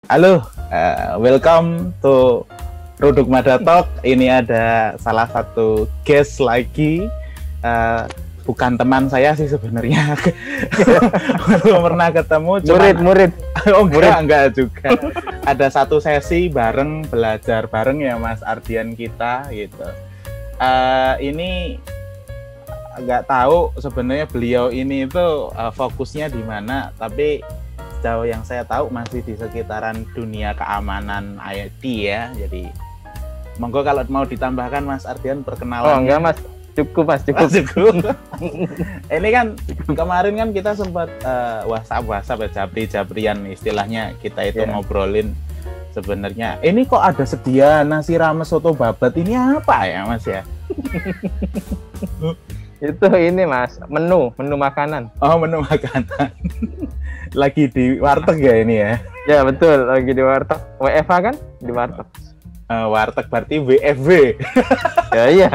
Halo, welcome to Ruduk Mada Talk. Ini ada salah satu guest lagi, bukan teman saya sih sebenarnya. Belum pernah ketemu. Murid. Oh enggak juga. Ada satu sesi bareng, belajar bareng ya Mas Ardian kita gitu. Ini nggak tahu sebenarnya beliau ini itu fokusnya di mana, tapi sejauh yang saya tahu masih di sekitaran dunia keamanan IT ya. Jadi monggo kalau mau ditambahkan Mas Ardian perkenalan. Oh enggak Mas, cukup. Ini kan kemarin kan kita sempat WhatsApp Japri-Japrian istilahnya kita itu ngobrolin sebenarnya. Ini kok ada sedia nasi rames soto babat, ini apa ya Mas ya? Itu ini Mas, menu makanan. Oh, menu makanan. Lagi di warteg ya ini ya? Ya betul, lagi di warteg. WFH kan di warteg. Warteg berarti WFW. Ya iya.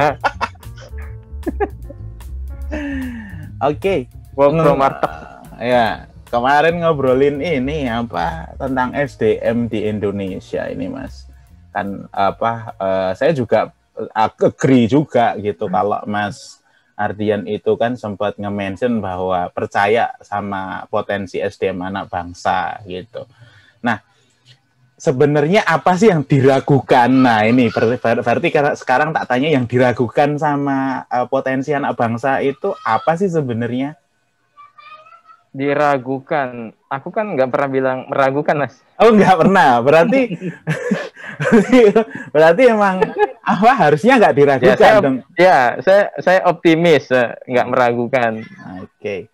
Oke. Work from warteg. Ya, kemarin ngobrolin ini apa tentang SDM di Indonesia ini Mas. Kan saya juga agree juga gitu kalau Mas Ardian itu kan sempat nge-mention bahwa percaya sama potensi SDM anak bangsa gitu. Nah, sebenarnya apa sih yang diragukan? Nah, ini berarti sekarang tak tanya yang diragukan sama potensi anak bangsa itu apa sih sebenarnya? Diragukan. Aku kan nggak pernah bilang meragukan, Mas. Oh, nggak pernah. Berarti emang apa harusnya nggak diragukan? Saya optimis, nggak meragukan. Oke.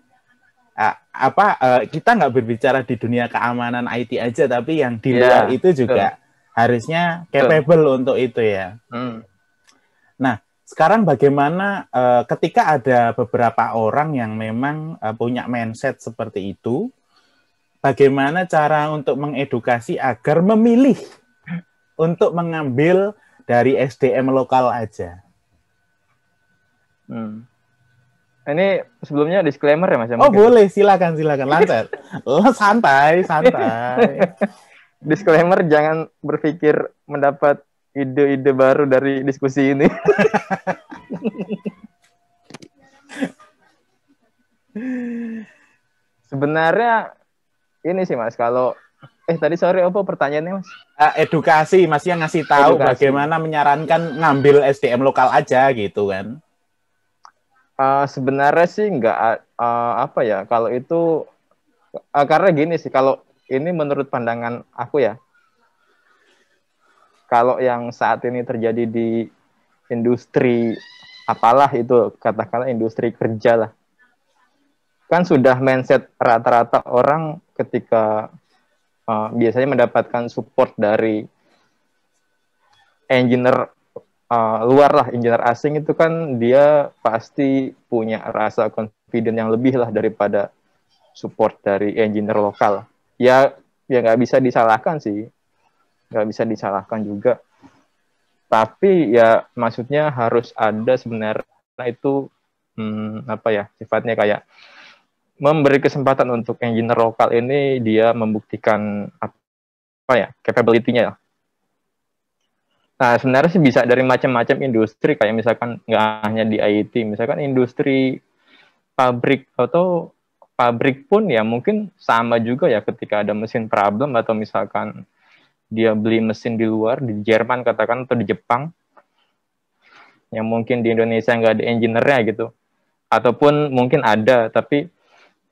Kita nggak berbicara di dunia keamanan IT aja, tapi yang di luar itu juga harusnya capable untuk itu ya. Nah, sekarang bagaimana ketika ada beberapa orang yang memang punya mindset seperti itu, bagaimana cara untuk mengedukasi agar memilih untuk mengambil dari SDM lokal aja? Ini sebelumnya disclaimer ya Mas? Oh mungkin? Boleh, silakan lancar. Santai. Disclaimer, jangan berpikir mendapat ide-ide baru dari diskusi ini. Sebenarnya ini sih Mas, kalau tadi sorry apa pertanyaannya Mas? Edukasi, Mas yang ngasih tahu bagaimana menyarankan ngambil SDM lokal aja gitu kan? Sebenarnya sih nggak kalau itu karena gini sih, kalau ini menurut pandangan aku ya, kalau yang saat ini terjadi di industri apalah itu, katakanlah industri kerja lah, kan sudah mindset rata-rata orang ketika biasanya mendapatkan support dari engineer luar lah, engineer asing itu kan dia pasti punya rasa confident yang lebih lah daripada support dari engineer lokal. Ya nggak bisa disalahkan sih, nggak bisa disalahkan juga. Tapi ya maksudnya harus ada sebenarnya itu sifatnya kayak memberi kesempatan untuk engineer lokal ini dia membuktikan capability-nya. Nah, sebenarnya sih bisa dari macam-macam industri, kayak misalkan nggak hanya di IT, misalkan industri pabrik atau pabrik pun ya mungkin sama juga ya, ketika ada mesin problem atau misalkan dia beli mesin di luar, di Jerman katakan atau di Jepang, yang mungkin di Indonesia nggak ada engineer-nya gitu. Ataupun mungkin ada, tapi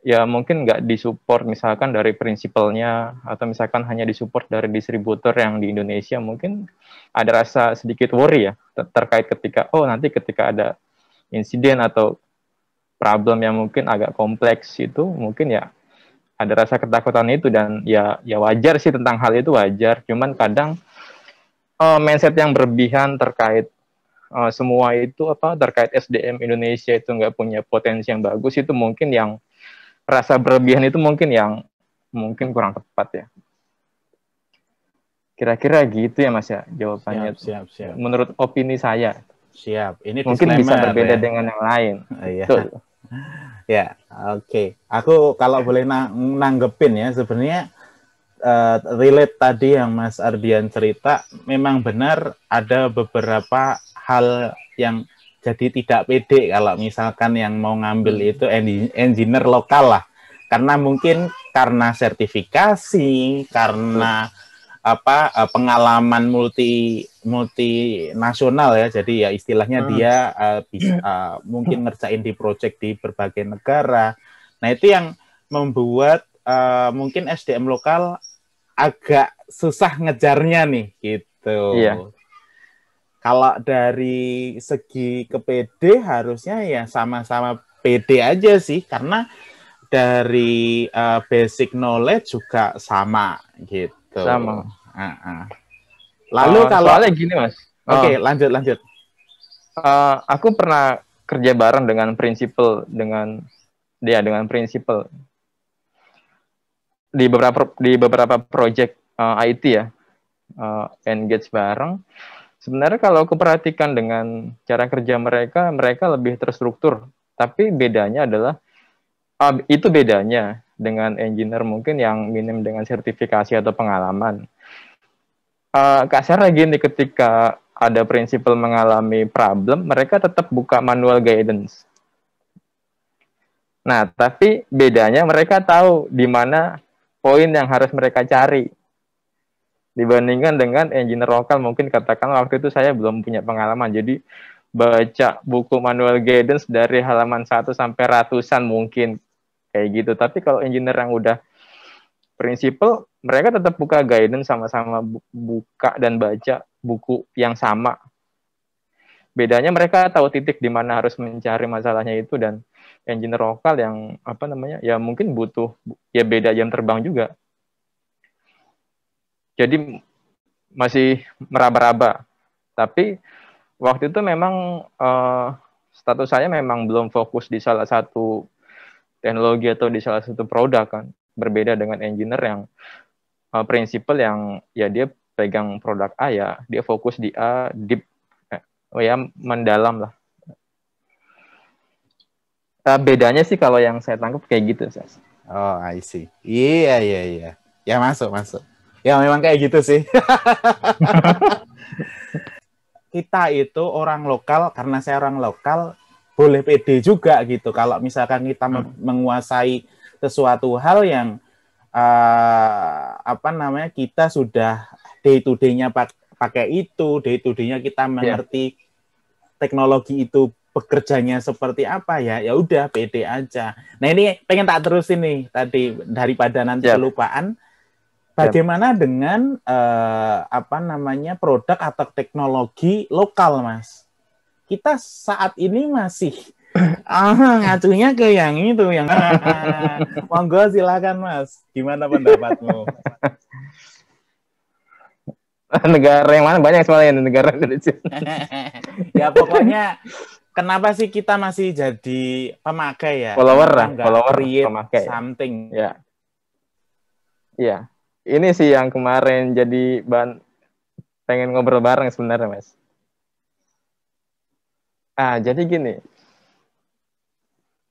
ya mungkin nggak disupport misalkan dari prinsipalnya, atau misalkan hanya disupport dari distributor yang di Indonesia, mungkin ada rasa sedikit worry ya terkait ketika nanti ketika ada insiden atau problem yang mungkin agak kompleks itu, mungkin ya ada rasa ketakutan itu, dan ya wajar sih, tentang hal itu wajar. Cuman kadang mindset yang berlebihan terkait semua itu terkait SDM Indonesia itu nggak punya potensi yang bagus, itu mungkin yang rasa berlebihan itu mungkin kurang tepat ya. Kira-kira gitu ya Mas ya jawabannya. Siap. Menurut opini saya. Siap. Ini mungkin bisa berbeda dengan yang lain. Iya. Ya, oke. Aku kalau boleh nanggepin ya, sebenarnya relate tadi yang Mas Ardian cerita, memang benar ada beberapa hal yang jadi tidak pede kalau misalkan yang mau ngambil itu engineer lokal lah. Karena mungkin karena sertifikasi, karena pengalaman multinasional ya. Jadi ya istilahnya dia bisa mungkin ngerjain di project di berbagai negara. Nah, itu yang membuat mungkin SDM lokal agak susah ngejarnya nih gitu. Iya. Kalau dari segi kepede harusnya ya sama-sama pede aja sih, karena dari basic knowledge juga sama gitu. Sama. Lalu kalau soalnya gini Mas. Oke, lanjut. Aku pernah kerja bareng dengan prinsipal dengan prinsipal di beberapa project IT ya, engage bareng. Sebenarnya kalau aku perhatikan dengan cara kerja mereka lebih terstruktur. Tapi bedanya adalah itu bedanya dengan engineer mungkin yang minim dengan sertifikasi atau pengalaman. Kasarnya gini, ketika ada prinsipal mengalami problem, mereka tetap buka manual guidance. Nah, tapi bedanya mereka tahu di mana poin yang harus mereka cari. Dibandingkan dengan engineer lokal, mungkin katakan waktu itu saya belum punya pengalaman, jadi baca buku manual guidance dari halaman 1 sampai ratusan mungkin, kayak gitu. Tapi kalau engineer yang udah prinsipal, mereka tetap buka guidance, sama-sama buka dan baca buku yang sama. Bedanya mereka tahu titik di mana harus mencari masalahnya itu, dan engineer lokal yang ya mungkin butuh ya beda jam terbang juga. Jadi masih meraba-raba. Tapi waktu itu memang status saya memang belum fokus di salah satu teknologi atau di salah satu produk kan. Berbeda dengan engineer yang prinsipal yang ya dia pegang produk A, ya dia fokus di A, deep ya mendalam lah. Bedanya sih kalau yang saya tangkap kayak gitu, Sas. Oh, I see. Iya. Ya masuk. Ya memang kayak gitu sih. Kita itu orang lokal, karena saya orang lokal, boleh pede juga gitu. Kalau misalkan kita menguasai sesuatu hal yang kita sudah day to day-nya pakai itu, day to day-nya kita mengerti teknologi itu bekerjanya seperti apa, ya udah pede aja. Nah, ini pengen tak terusin nih tadi, daripada nanti kelupaan. Bagaimana dengan produk atau teknologi lokal, Mas? Kita saat ini masih ngacunya ke yang itu, yang monggo silakan, Mas. Gimana pendapatmu? Negara yang mana? Banyak soalnya negara Indonesia. Ya pokoknya kenapa sih kita masih jadi pemakai ya? Follower create pemakai. Something. Iya. Ini sih yang kemarin jadi pengen ngobrol bareng sebenarnya, Mas. Jadi gini.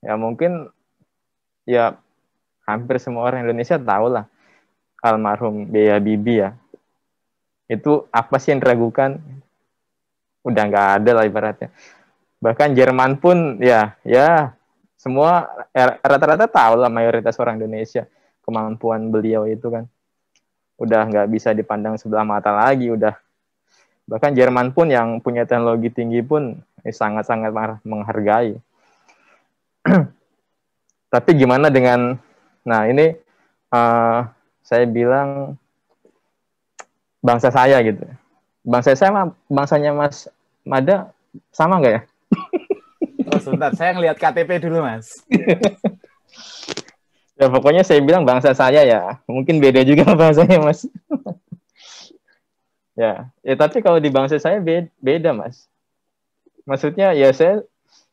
Ya mungkin ya hampir semua orang Indonesia tahu lah almarhum B.J. Habibie ya. Itu apa sih yang diragukan? Udah nggak ada lah ibaratnya. Bahkan Jerman pun ya semua rata-rata tahu lah, mayoritas orang Indonesia kemampuan beliau itu kan. Udah nggak bisa dipandang sebelah mata lagi, udah. Bahkan Jerman pun yang punya teknologi tinggi pun sangat-sangat menghargai. Tapi gimana dengan, ini saya bilang bangsa saya gitu. Bangsa saya bangsanya Mas Mada sama nggak ya? Oh, sebentar, saya ngelihat KTP dulu, Mas. Ya pokoknya saya bilang bangsa saya ya. Mungkin beda juga bahasanya, Mas. ya tapi kalau di bangsa saya beda, Mas. Maksudnya ya saya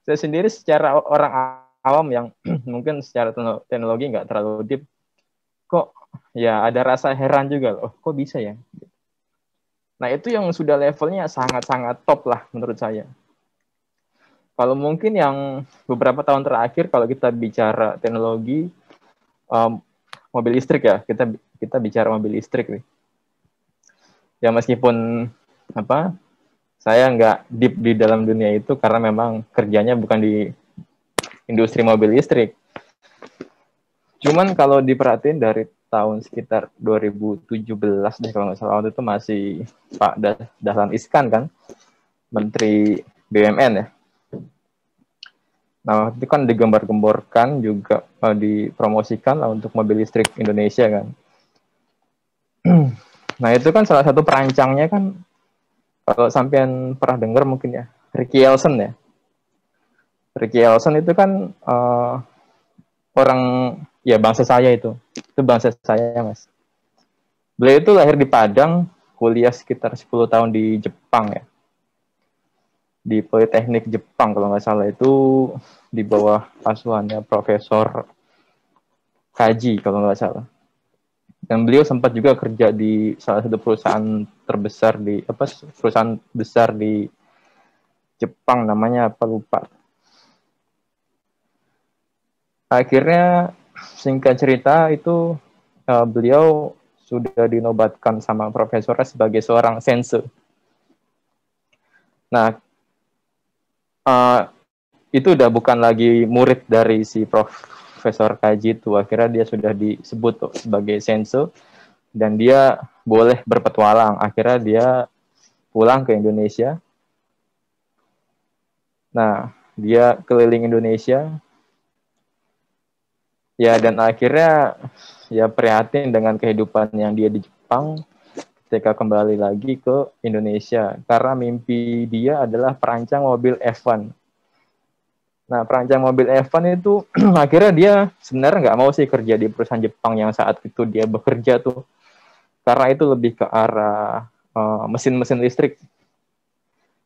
sendiri secara orang awam yang mungkin secara teknologi nggak terlalu deep, kok ya ada rasa heran juga loh. Kok bisa ya? Nah, itu yang sudah levelnya sangat-sangat top lah menurut saya. Kalau mungkin yang beberapa tahun terakhir, kalau kita bicara teknologi, mobil listrik ya, kita bicara mobil listrik nih. Ya meskipun apa, saya nggak deep di dalam dunia itu karena memang kerjanya bukan di industri mobil listrik. Cuman kalau diperhatiin dari tahun sekitar 2017 deh kalau nggak salah, waktu itu masih Pak Dahlan Iskan kan, Menteri BUMN ya. Nah, itu kan digembar-gemborkan juga, dipromosikan lah untuk mobil listrik Indonesia kan. Nah, itu kan salah satu perancangnya kan, kalau sampean pernah dengar mungkin ya, Ricky Elson ya. Ricky Elson itu kan orang, ya bangsa saya itu bangsa saya Mas. Beliau itu lahir di Padang, kuliah sekitar 10 tahun di Jepang ya. Di Politeknik Jepang kalau nggak salah, itu di bawah asuhannya Profesor Kaji kalau nggak salah. Dan beliau sempat juga kerja di salah satu perusahaan terbesar perusahaan besar di Jepang, namanya apa lupa. Akhirnya singkat cerita itu beliau sudah dinobatkan sama profesornya sebagai seorang sensei. Nah, itu udah bukan lagi murid dari si Profesor Kaji itu. Akhirnya dia sudah disebut sebagai sensei dan dia boleh berpetualang. Akhirnya dia pulang ke Indonesia. Nah, dia keliling Indonesia. Ya, dan akhirnya ya prihatin dengan kehidupan yang dia di Jepang ketika kembali lagi ke Indonesia. Karena mimpi dia adalah perancang mobil F1. Nah, perancang mobil F1 itu akhirnya dia sebenarnya nggak mau sih kerja di perusahaan Jepang yang saat itu dia bekerja tuh. Karena itu lebih ke arah mesin-mesin listrik.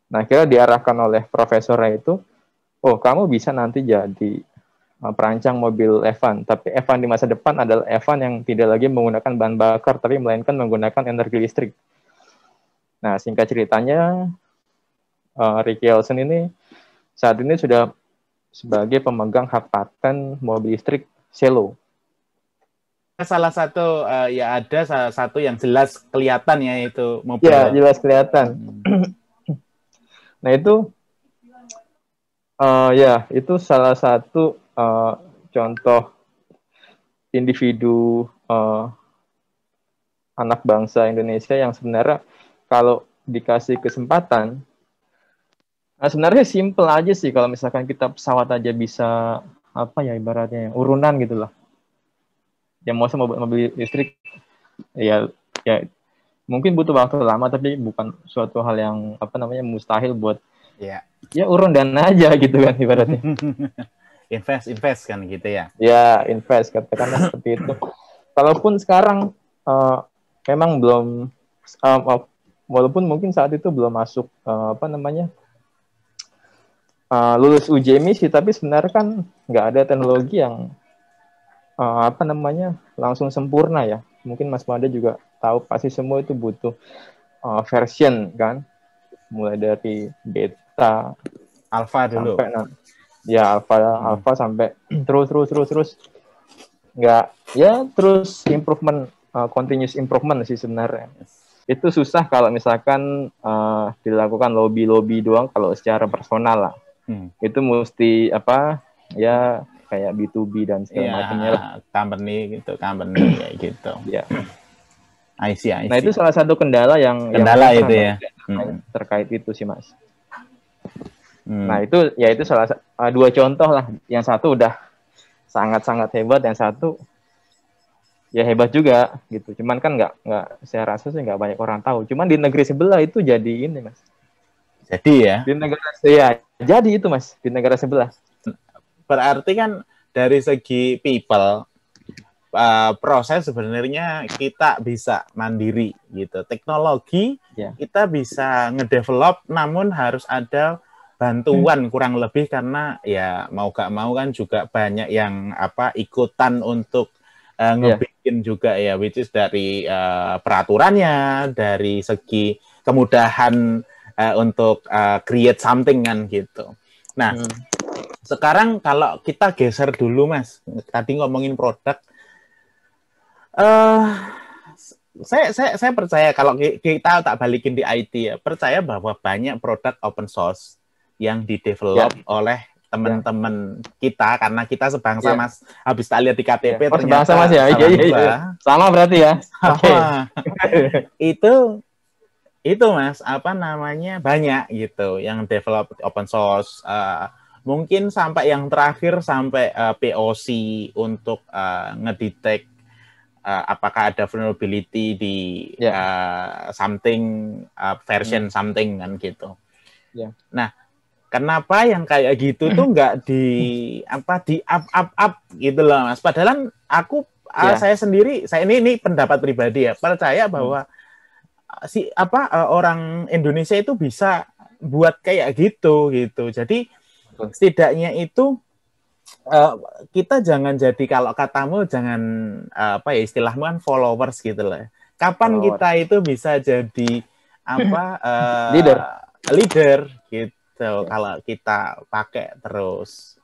Nah, akhirnya diarahkan oleh profesornya itu, oh kamu bisa nanti jadi perancang mobil F1. Tapi F1 di masa depan adalah F1 yang tidak lagi menggunakan bahan bakar, tapi melainkan menggunakan energi listrik. Nah, singkat ceritanya, Ricky Elson ini saat ini sudah sebagai pemegang hak paten mobil listrik Cielo. Salah satu ada salah satu yang jelas kelihatan ya, itu mobil. Ya, jelas kelihatan. Nah, itu itu salah satu contoh individu anak bangsa Indonesia yang sebenarnya kalau dikasih kesempatan, nah sebenarnya simple aja sih kalau misalkan kita pesawat aja bisa ibaratnya urunan gitu lah. Yang mau sama mobil listrik ya mungkin butuh waktu lama, tapi bukan suatu hal yang mustahil buat ya urun dana aja gitu kan ibaratnya. invest kan gitu ya. Ya, invest katakanlah seperti itu. Kalaupun sekarang memang belum walaupun mungkin saat itu belum masuk lulus uji emisi, tapi sebenarnya kan nggak ada teknologi yang langsung sempurna ya. Mungkin Mas Mada juga tahu pasti semua itu butuh version kan, mulai dari beta, alpha dulu. Alpha sampai terus nggak ya terus improvement, continuous improvement sih sebenarnya. Itu susah kalau misalkan dilakukan lobby doang kalau secara personal lah. Itu mesti kayak B2B dan segala macamnya lah. Company kayak gitu. Ya. I see. Nah, itu salah satu kendala yang itu ya. Terkait itu sih, Mas. Nah, itu salah dua contoh lah. Yang satu udah sangat-sangat hebat, yang satu ya hebat juga gitu. Cuman kan nggak saya rasa sih nggak banyak orang tahu. Cuman di negeri sebelah itu jadi ini, Mas. Jadi ya. Jadi itu, Mas, di negara sebelah. Berarti kan dari segi people, proses sebenarnya kita bisa mandiri gitu. Teknologi kita bisa ngedevelop, namun harus ada bantuan kurang lebih, karena ya mau gak mau kan juga banyak yang ikutan untuk ngebikin juga ya, which is dari peraturannya, dari segi kemudahan untuk create something kan gitu. Nah, sekarang kalau kita geser dulu, Mas, tadi ngomongin produk, Eh, saya percaya kalau kita tak balikin di IT ya, percaya bahwa banyak produk open source yang didevelop oleh teman-teman kita karena kita sebangsa Mas. Habis tak lihat di KTP ternyata sebangsa Mas ya. Iya. Sama berarti ya. Sama. Itu Mas, apa namanya, banyak gitu yang develop open source. Mungkin sampai yang terakhir sampai POC untuk ngedetect apakah ada vulnerability di something version something kan gitu. Nah, kenapa yang kayak gitu tuh nggak di up gitu loh Mas? Padahal saya sendiri, ini pendapat pribadi ya, percaya bahwa orang Indonesia itu bisa buat kayak gitu. Jadi setidaknya itu kita jangan jadi, kalau katamu jangan istilahmu kan followers gitu lah. Kapan kita itu bisa jadi leader gitu kalau kita pakai terus.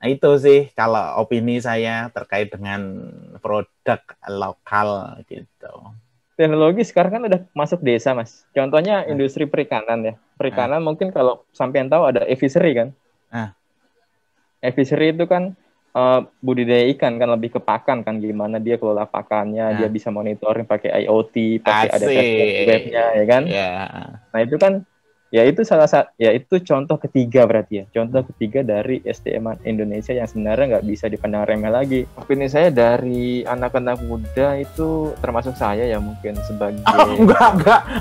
Nah itu sih kalau opini saya terkait dengan produk lokal gitu. Teknologi sekarang kan udah masuk desa Mas. Contohnya industri perikanan ya. Perikanan mungkin kalau sampean tahu ada e-fishery kan. E-fishery itu kan budidaya ikan kan, lebih ke pakan kan, gimana dia kelola pakannya, dia bisa monitoring pakai IoT, pakai ada webnya ya kan. Nah itu kan ya itu itu contoh ketiga berarti ya. Contoh ketiga dari SDM Indonesia yang sebenarnya nggak bisa dipandang remeh lagi. Opini saya dari anak-anak muda itu termasuk saya ya mungkin sebagai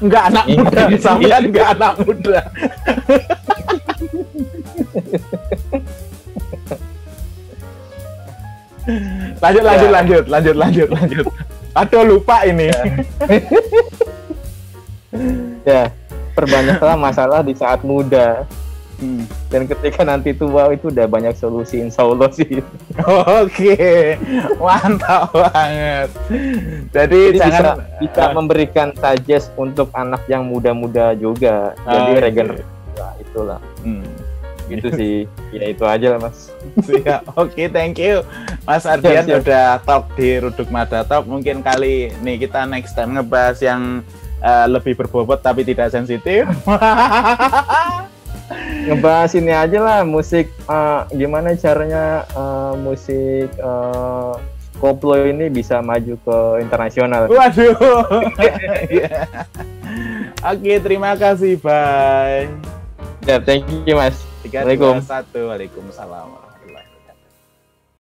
enggak anak muda, sampean enggak anak muda. Lanjut. Aduh lupa ini. Ya, perbanyaklah masalah di saat muda. Dan ketika nanti tua itu udah banyak solusi, insya Allah sih. Oke, mantap banget. Jadi jangan bisa memberikan suggest untuk anak yang muda-muda juga. Jadi regenerasi itulah. Gitu sih. Ya itu aja lah Mas. Oke, thank you Mas Ardian udah talk di Ruduk Mada Talk. Mungkin kali nih kita next time ngebahas yang lebih berbobot tapi tidak sensitif. Ngebahas ini aja lah, musik gimana caranya musik koplo ini bisa maju ke internasional. Waduh. Oke, terima kasih, bye. Ya, thank you Mas. 3, 2, 1. Waalaikumsalam.